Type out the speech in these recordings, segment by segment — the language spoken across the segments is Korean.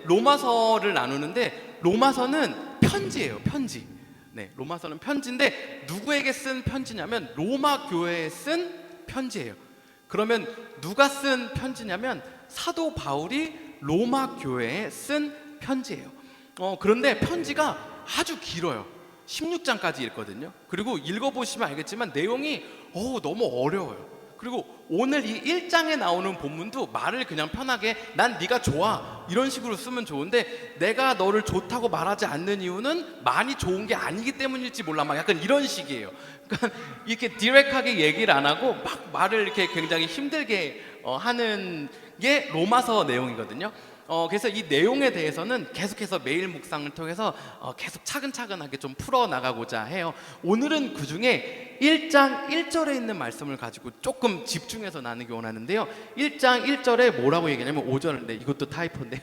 로마서를 나누는데 로마서는 편지예요. 편지. 네, 로마서는 편지인데 누구에게 쓴 편지냐면 로마 교회에 쓴 편지예요. 그러면 누가 쓴 편지냐면 사도 바울이 로마 교회에 쓴 편지예요. 그런데 편지가 아주 길어요. 16장까지 읽거든요. 그리고 읽어보시면 알겠지만 내용이 너무 어려워요. 그리고 오늘 이 1장에 나오는 본문도 말을 그냥 편하게 난 네가 좋아 이런 식으로 쓰면 좋은데 내가 너를 좋다고 말하지 않는 이유는 많이 좋은 게 아니기 때문일지 몰라 막 약간 이런 식이에요. 그러니까 이렇게 디렉트하게 얘기를 안 하고 막 말을 이렇게 굉장히 힘들게 하는 게 로마서 내용이거든요. 그래서 이 내용에 대해서는 계속해서 매일 묵상을 통해서 계속 차근차근하게 좀 풀어나가고자 해요. 오늘은 그 중에 1장 1절에 있는 말씀을 가지고 조금 집중해서 나누기 원하는데요. 1장 1절에 뭐라고 얘기하냐면 5절인데 이것도 타이포인데요.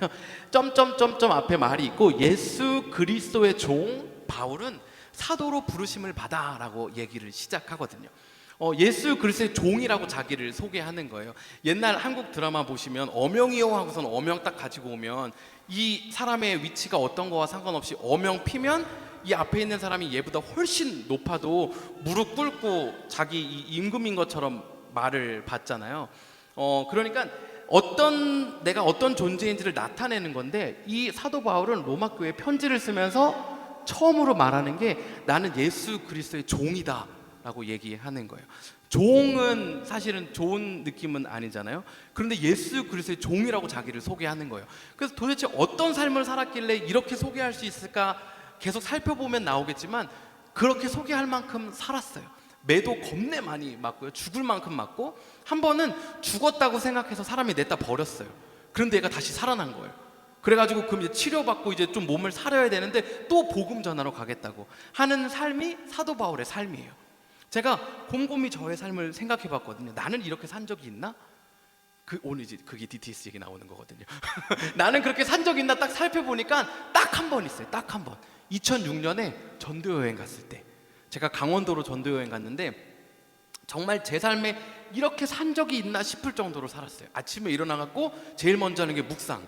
점점점점 앞에 말이 있고 예수 그리스도의 종 바울은 사도로 부르심을 받아 라고 얘기를 시작하거든요. 예수 그리스도의 종이라고 자기를 소개하는 거예요. 옛날 한국 드라마 보시면 어명이요 하고서는 어명 딱 가지고 오면 이 사람의 위치가 어떤 거와 상관없이 어명 피면 이 앞에 있는 사람이 얘보다 훨씬 높아도 무릎 꿇고 자기 임금인 것처럼 말을 받잖아요. 그러니까 내가 어떤 존재인지를 나타내는 건데 이 사도 바울은 로마 교회에 편지를 쓰면서 처음으로 말하는 게 나는 예수 그리스도의 종이다 라고 얘기하는 거예요. 종은 사실은 좋은 느낌은 아니잖아요. 그런데 예수 그리스도의 종이라고 자기를 소개하는 거예요. 그래서 도대체 어떤 삶을 살았길래 이렇게 소개할 수 있을까 계속 살펴보면 나오겠지만 그렇게 소개할 만큼 살았어요. 매도 겁내 많이 맞고요. 죽을 만큼 맞고 한 번은 죽었다고 생각해서 사람이 냈다 버렸어요. 그런데 얘가 다시 살아난 거예요. 그래가지고 그럼 이제 치료받고 이제 좀 몸을 사려야 되는데 또 복음 전하러 가겠다고 하는 삶이 사도 바울의 삶이에요. 제가 곰곰이 저의 삶을 생각해 봤거든요. 나는 이렇게 산 적이 있나? 오늘 이제 그게 DTS 얘기 나오는 거거든요. 나는 그렇게 산 적이 있나 딱 살펴보니까 딱 한 번 있어요. 딱 한 번. 2006년에 전도 여행 갔을 때 제가 강원도로 전도 여행 갔는데 정말 제 삶에 이렇게 산 적이 있나 싶을 정도로 살았어요. 아침에 일어나갖고 제일 먼저 하는 게 묵상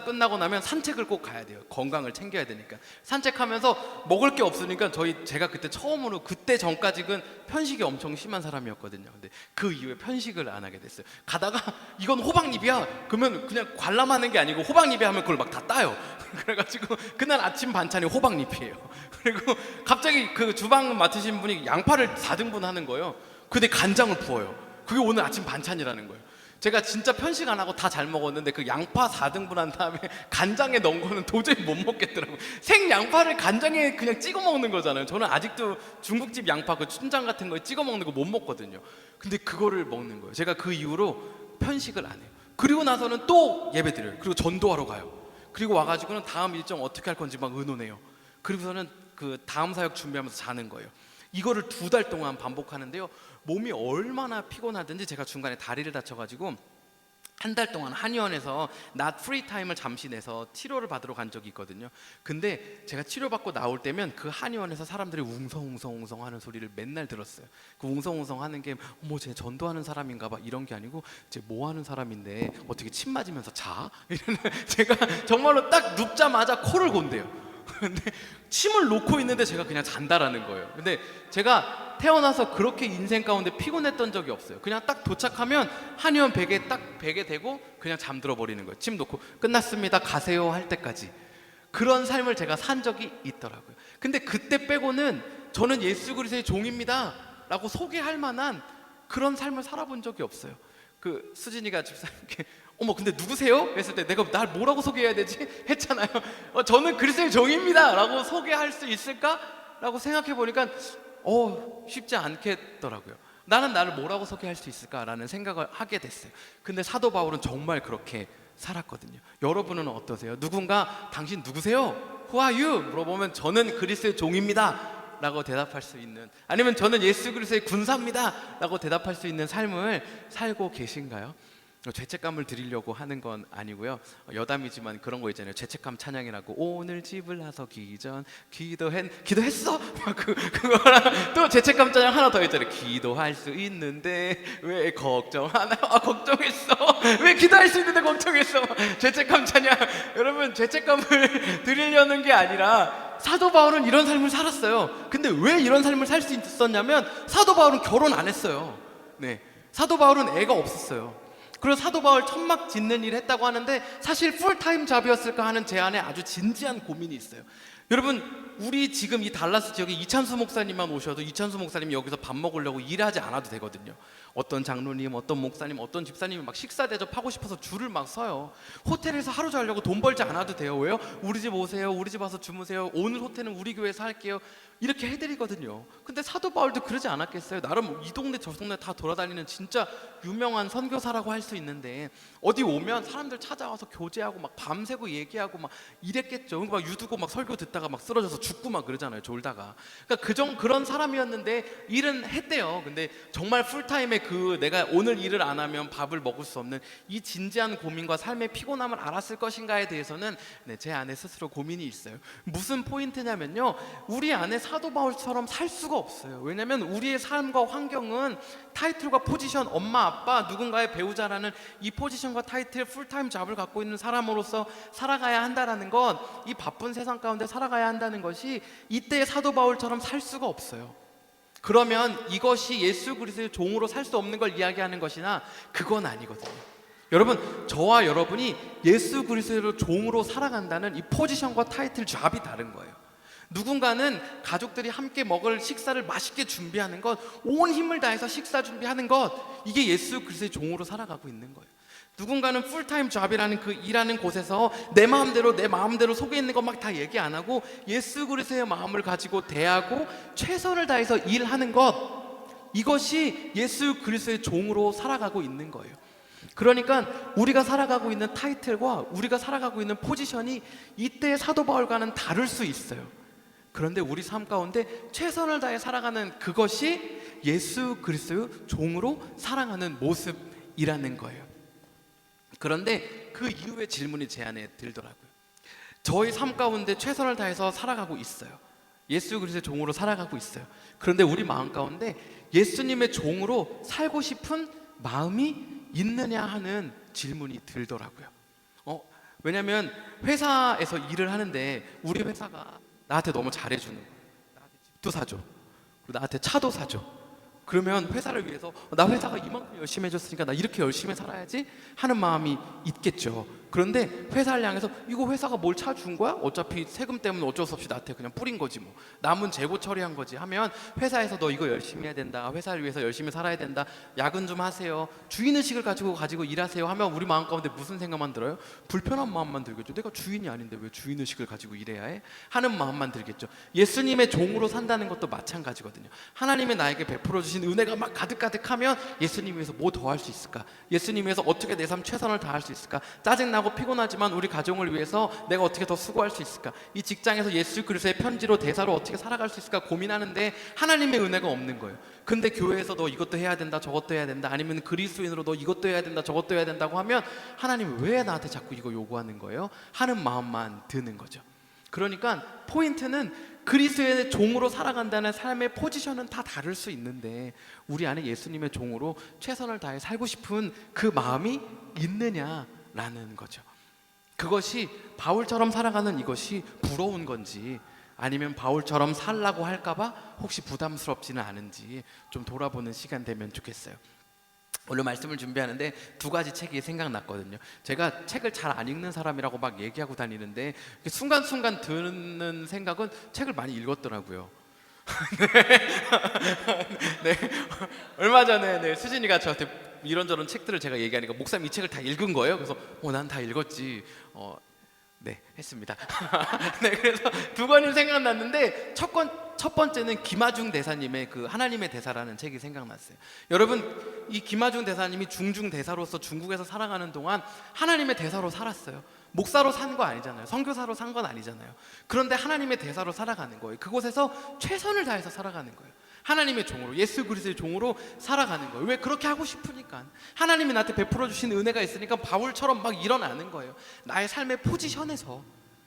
끝나고 나면 산책을 꼭 가야 돼요. 건강을 챙겨야 되니까. 산책하면서 먹을 게 없으니까 제가 그때 처음으로 그때 전까지는 편식이 엄청 심한 사람이었거든요. 근데 그 이후에 편식을 안 하게 됐어요. 가다가 이건 호박잎이야. 그러면 그냥 관람하는 게 아니고 호박잎이 하면 그걸 막 다 따요. 그래가지고 그날 아침 반찬이 호박잎이에요. 그리고 갑자기 그 주방 맡으신 분이 양파를 4등분 하는 거예요. 근데 간장을 부어요. 그게 오늘 아침 반찬이라는 거예요. 제가 진짜 편식 안 하고 다 잘 먹었는데 그 양파 4등분 한 다음에 간장에 넣은 거는 도저히 못 먹겠더라고요. 생 양파를 간장에 그냥 찍어 먹는 거잖아요. 저는 아직도 중국집 양파 그 춘장 같은 거에 찍어 먹는 거 못 먹거든요. 근데 그거를 먹는 거예요. 제가 그 이후로 편식을 안 해요. 그리고 나서는 또 예배 드려요. 그리고 전도하러 가요. 그리고 와가지고는 다음 일정 어떻게 할 건지 막 의논해요. 그리고서는 그 다음 사역 준비하면서 자는 거예요. 이거를 2달 동안 반복하는데요. 몸이 얼마나 피곤하든지 제가 중간에 다리를 다쳐가지고 한 달 동안 한의원에서 낮 프리타임을 잠시 내서 치료를 받으러 간 적이 있거든요. 근데 제가 치료받고 나올 때면 그 한의원에서 사람들이 웅성웅성 하는 소리를 맨날 들었어요. 그 웅성웅성 하는 게 쟤 전도하는 사람인가 봐 이런 게 아니고 쟤 뭐 하는 사람인데 어떻게 침 맞으면서 자? 이러는 제가 정말로 딱 눕자마자 코를 곤대요. 근데 침을 놓고 있는데 제가 그냥 잔다라는 거예요. 근데 제가 태어나서 그렇게 인생 가운데 피곤했던 적이 없어요. 그냥 딱 도착하면 한의원 베개에 딱 베개 대고 그냥 잠들어 버리는 거예요. 침 놓고 끝났습니다 가세요 할 때까지. 그런 삶을 제가 산 적이 있더라고요. 근데 그때 빼고는 저는 예수 그리스도의 종입니다 라고 소개할 만한 그런 삶을 살아본 적이 없어요. 그 수진이가 집사님께 근데 누구세요? 했을 때 내가 날 뭐라고 소개해야 되지? 했잖아요. 저는 그리스도의 종입니다 라고 소개할 수 있을까? 라고 생각해 보니까 쉽지 않겠더라고요. 나는 나를 뭐라고 소개할 수 있을까라는 생각을 하게 됐어요. 근데 사도 바울은 정말 그렇게 살았거든요. 여러분은 어떠세요? 누군가 당신 누구세요? Who are you? 물어보면 저는 그리스도의 종입니다 라고 대답할 수 있는, 아니면 저는 예수 그리스도의 군사입니다 라고 대답할 수 있는 삶을 살고 계신가요? 죄책감을 드리려고 하는 건 아니고요. 여담이지만 그런 거 있잖아요. 죄책감 찬양이라고 오늘 집을 나서기 전 기도했어? 막 그거랑 또 죄책감 찬양 하나 더 있잖아요. 기도할 수 있는데 왜 걱정하나? 걱정했어. 왜 기도할 수 있는데 걱정했어? 죄책감 찬양. 여러분 죄책감을 드리려는 게 아니라 사도 바울은 이런 삶을 살았어요. 근데 왜 이런 삶을 살 수 있었냐면 사도 바울은 결혼 안 했어요. 네, 사도 바울은 애가 없었어요. 그래서 사도 바울 천막 짓는 일을 했다고 하는데 사실 풀타임 잡이었을까 하는 제 안에 아주 진지한 고민이 있어요. 여러분 우리 지금 이 달라스 지역에 이찬수 목사님만 오셔도 이찬수 목사님이 여기서 밥 먹으려고 일하지 않아도 되거든요. 어떤 장로님, 어떤 목사님, 어떤 집사님이 막 식사 대접하고 싶어서 줄을 막 서요. 호텔에서 하루 자려고 돈 벌지 않아도 돼요. 왜요? 우리 집 오세요, 우리 집 와서 주무세요, 오늘 호텔은 우리 교회에서 할게요, 이렇게 해드리거든요. 근데 사도 바울도 그러지 않았겠어요? 나름 이 동네 저 동네 다 돌아다니는 진짜 유명한 선교사라고 할 수 있는데 어디 오면 사람들 찾아와서 교제하고 막 밤새고 얘기하고 막 이랬겠죠. 막 유두고 막 설교 듣다가 막 쓰러져서 죽고 막 그러잖아요, 졸다가. 그러니까 그런 사람이었는데 일은 했대요. 근데 정말 풀타임에 내가 오늘 일을 안 하면 밥을 먹을 수 없는 이 진지한 고민과 삶의 피곤함을 알았을 것인가에 대해서는 제 안에 스스로 고민이 있어요. 무슨 포인트냐면요, 우리 안에 사도 바울처럼 살 수가 없어요. 왜냐하면 우리의 삶과 환경은 타이틀과 포지션, 엄마, 아빠, 누군가의 배우자라는 이 포지션과 타이틀, 풀타임 잡을 갖고 있는 사람으로서 살아가야 한다는 것, 이 바쁜 세상 가운데 살아가야 한다는 것이 이때의 사도 바울처럼 살 수가 없어요. 그러면 이것이 예수 그리스도의 종으로 살 수 없는 걸 이야기하는 것이나 그건 아니거든요. 여러분, 저와 여러분이 예수 그리스도의 종으로 살아간다는 이 포지션과 타이틀, 잡이 다른 거예요. 누군가는 가족들이 함께 먹을 식사를 맛있게 준비하는 것, 온 힘을 다해서 식사 준비하는 것, 이게 예수 그리스도의 종으로 살아가고 있는 거예요. 누군가는 풀타임 잡이라는 그 일하는 곳에서 내 마음대로 속에 있는 것 막 다 얘기 안 하고 예수 그리스도의 마음을 가지고 대하고 최선을 다해서 일하는 것, 이것이 예수 그리스도의 종으로 살아가고 있는 거예요. 그러니까 우리가 살아가고 있는 타이틀과 우리가 살아가고 있는 포지션이 이때의 사도 바울과는 다를 수 있어요. 그런데 우리 삶 가운데 최선을 다해 살아가는 그것이 예수 그리스도의 종으로 살아가는 모습이라는 거예요. 그런데 그 이후에 질문이 제 안에 들더라고요. 저희 삶 가운데 최선을 다해서 살아가고 있어요. 예수 그리스도의 종으로 살아가고 있어요. 그런데 우리 마음 가운데 예수님의 종으로 살고 싶은 마음이 있느냐 하는 질문이 들더라고요. 왜냐하면 회사에서 일을 하는데 우리 회사가 나한테 너무 잘해주는 거예요. 나한테 집도 사줘, 그리고 나한테 차도 사줘. 그러면 회사를 위해서 나 회사가 이만큼 열심히 해줬으니까 나 이렇게 열심히 살아야지 하는 마음이 있겠죠. 그런데 회사를 향해서 이거 회사가 뭘 차준 거야? 어차피 세금 때문에 어쩔 수 없이 나한테 그냥 뿌린 거지 뭐, 남은 재고 처리한 거지 하면 회사에서 너 이거 열심히 해야 된다, 회사를 위해서 열심히 살아야 된다, 야근 좀 하세요, 주인의식을 가지고 일하세요 하면 우리 마음 가운데 무슨 생각만 들어요? 불편한 마음만 들겠죠. 내가 주인이 아닌데 왜 주인의식을 가지고 일해야 해? 하는 마음만 들겠죠. 예수님의 종으로 산다는 것도 마찬가지거든요. 하나님의 나에게 베풀어 주신 은혜가 막 가득가득하면 예수님 위해서 뭐 더 할 수 있을까? 예수님 위해서 어떻게 내 삶 최선을 다할 수 있을까? 짜증나고 피곤하지만 우리 가정을 위해서 내가 어떻게 더 수고할 수 있을까? 이 직장에서 예수 그리스도의 편지로 대사로 어떻게 살아갈 수 있을까 고민하는데 하나님의 은혜가 없는 거예요. 근데 교회에서 너 이것도 해야 된다, 저것도 해야 된다, 아니면 그리스도인으로 너 이것도 해야 된다, 저것도 해야 된다고 하면 하나님 왜 나한테 자꾸 이거 요구하는 거예요? 하는 마음만 드는 거죠. 그러니까 포인트는 그리스도의 종으로 살아간다는 삶의 포지션은 다 다를 수 있는데 우리 안에 예수님의 종으로 최선을 다해 살고 싶은 그 마음이 있느냐라는 거죠. 그것이 바울처럼 살아가는 이것이 부러운 건지 아니면 바울처럼 살라고 할까봐 혹시 부담스럽지는 않은지 좀 돌아보는 시간 되면 좋겠어요. 오늘 말씀을 준비하는데 두 가지 책이 생각났거든요. 제가 책을 잘 안 읽는 사람이라고 막 얘기하고 다니는데 순간순간 드는 생각은 책을 많이 읽었더라고요. 네. 얼마 전에 수진이가 저한테 이런저런 책들을 제가 얘기하니까 목사님 이 책을 다 읽은 거예요. 그래서 난 다 읽었지. 네, 했습니다. 네, 그래서 두 권이 생각났는데 첫 번째는 김하중 대사님의 그 하나님의 대사라는 책이 생각났어요. 여러분, 이 김하중 대사님이 중중 대사로서 중국에서 살아가는 동안 하나님의 대사로 살았어요. 목사로 산 거 아니잖아요. 선교사로 산 건 아니잖아요. 그런데 하나님의 대사로 살아가는 거예요. 그곳에서 최선을 다해서 살아가는 거예요. 하나님의 종으로, 예수 그리스도의 종으로 살아가는 거예요. 왜? 그렇게 하고 싶으니까. 하나님이 나한테 베풀어 주신 은혜가 있으니까 바울처럼 막 일어나는 거예요. 나의 삶의 포지션에서,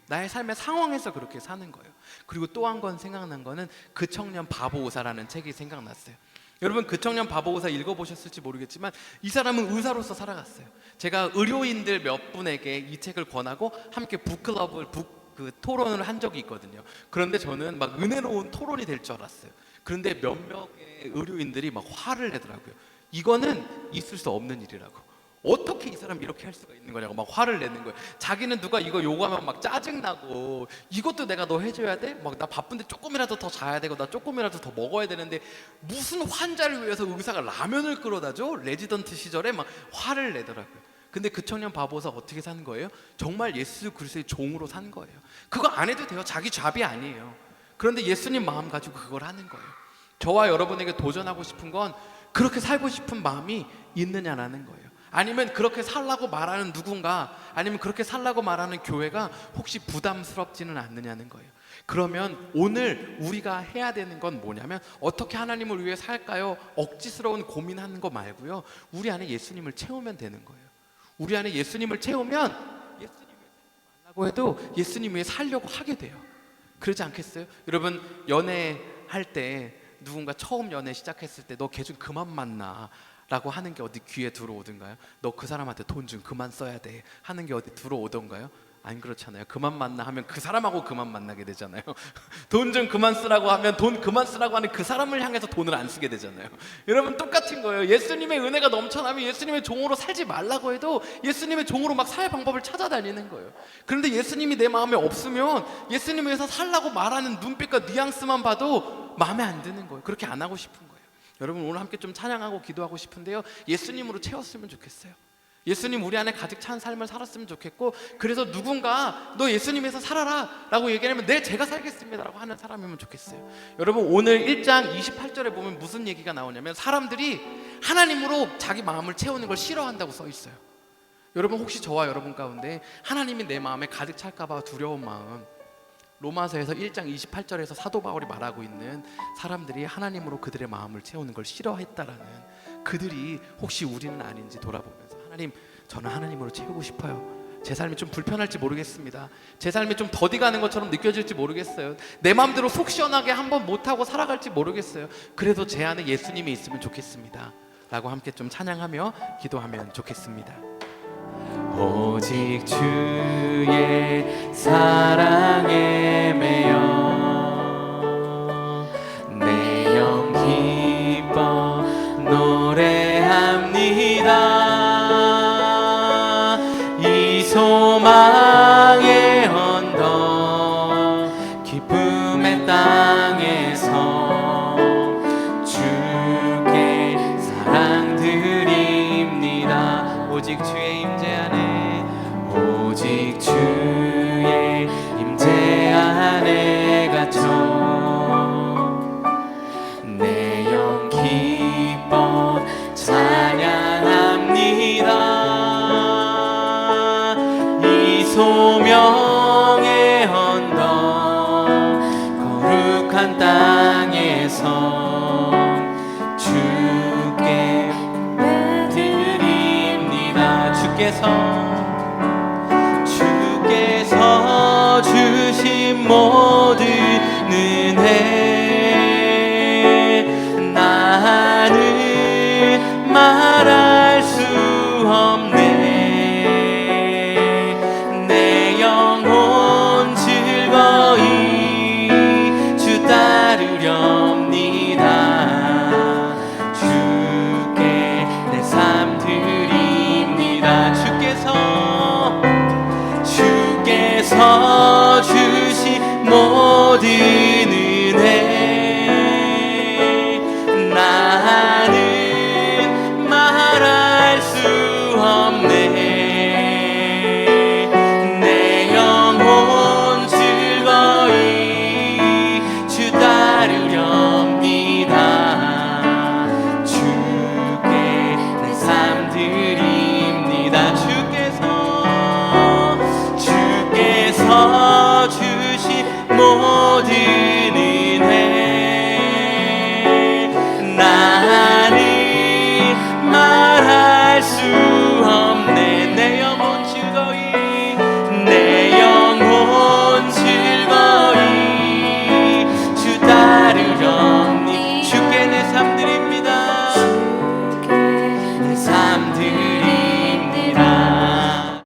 나의 삶의 상황에서 그렇게 사는 거예요. 그리고 또 한 건 생각난 거는 그 청년 바보 의사라는 책이 생각났어요. 여러분 그 청년 바보 의사 읽어보셨을지 모르겠지만 이 사람은 의사로서 살아갔어요. 제가 의료인들 몇 분에게 이 책을 권하고 함께 북클럽을 토론을 한 적이 있거든요. 그런데 저는 막 은혜로운 토론이 될 줄 알았어요. 그런데 몇몇의 의료인들이 막 화를 내더라고요. 이거는 있을 수 없는 일이라고. 어떻게 이 사람이 이렇게 할 수가 있는 거냐고 막 화를 내는 거예요. 자기는 누가 이거 요구하면 막 짜증나고, 이것도 내가 너 해줘야 돼? 막 나 바쁜데 조금이라도 더 자야 되고 나 조금이라도 더 먹어야 되는데 무슨 환자를 위해서 의사가 라면을 끓여다 줘? 레지던트 시절에 막 화를 내더라고요. 근데 그 청년 바보사 어떻게 사는 거예요? 정말 예수 그리스도의 종으로 산 거예요. 그거 안 해도 돼요. 자기 잡이 아니에요. 그런데 예수님 마음 가지고 그걸 하는 거예요. 저와 여러분에게 도전하고 싶은 건 그렇게 살고 싶은 마음이 있느냐라는 거예요. 아니면 그렇게 살라고 말하는 누군가, 아니면 그렇게 살라고 말하는 교회가 혹시 부담스럽지는 않느냐는 거예요. 그러면 오늘 우리가 해야 되는 건 뭐냐면, 어떻게 하나님을 위해 살까요? 억지스러운 고민하는 거 말고요, 우리 안에 예수님을 채우면 되는 거예요. 우리 안에 예수님을 채우면 예수님을 살라고 해도 예수님 위해 살려고 하게 돼요. 그러지 않겠어요? 여러분 연애할 때 누군가 처음 연애 시작했을 때 너 걔 좀 그만 만나 라고 하는 게 어디 귀에 들어오던가요? 너 그 사람한테 돈 좀 그만 써야 돼 하는 게 어디 들어오던가요? 안 그렇잖아요. 그만 만나 하면 그 사람하고 그만 만나게 되잖아요. 돈 좀 그만 쓰라고 하면 돈 그만 쓰라고 하는 그 사람을 향해서 돈을 안 쓰게 되잖아요. 여러분 똑같은 거예요. 예수님의 은혜가 넘쳐나면 예수님의 종으로 살지 말라고 해도 예수님의 종으로 막 살 방법을 찾아다니는 거예요. 그런데 예수님이 내 마음에 없으면 예수님 위해서 살라고 말하는 눈빛과 뉘앙스만 봐도 마음에 안 드는 거예요. 그렇게 안 하고 싶은 거예요. 여러분 오늘 함께 좀 찬양하고 기도하고 싶은데요, 예수님으로 채웠으면 좋겠어요. 예수님 우리 안에 가득 찬 삶을 살았으면 좋겠고, 그래서 누군가 너 예수님에서 살아라 라고 얘기하면 네 제가 살겠습니다 라고 하는 사람이면 좋겠어요. 여러분 오늘 1장 28절에 보면 무슨 얘기가 나오냐면, 사람들이 하나님으로 자기 마음을 채우는 걸 싫어한다고 써 있어요. 여러분 혹시 저와 여러분 가운데 하나님이 내 마음에 가득 찰까봐 두려운 마음, 로마서에서 1장 28절에서 사도 바울이 말하고 있는 사람들이 하나님으로 그들의 마음을 채우는 걸 싫어했다라는 그들이 혹시 우리는 아닌지 돌아보면서, 하나님 저는 하나님으로 채우고 싶어요. 제 삶이 좀 불편할지 모르겠습니다. 제 삶이 좀 더디가는 것처럼 느껴질지 모르겠어요. 내 마음대로 속 시원하게 한번 못하고 살아갈지 모르겠어요. 그래도 제 안에 예수님이 있으면 좋겠습니다 라고 함께 좀 찬양하며 기도하면 좋겠습니다. 오직 주의 사랑에 매여 내 영 기뻐 노래합니다. 이 소망의 언덕 기쁨의 땅에서 주께 사랑 드립니다. 오직 주의 임재 안에, 오직 주의 임재 안에 갇혀 내 영 기뻐 찬양합니다. 이 소명의 언덕 거룩한 땅에서 주께 드립니다. 주께서 주신 모든 은혜 나는 말할 수 없네. 내 영혼 즐거이 주 따르렵니다. 주께 내 삶 드립니다. 주께서 주신 모든 은혜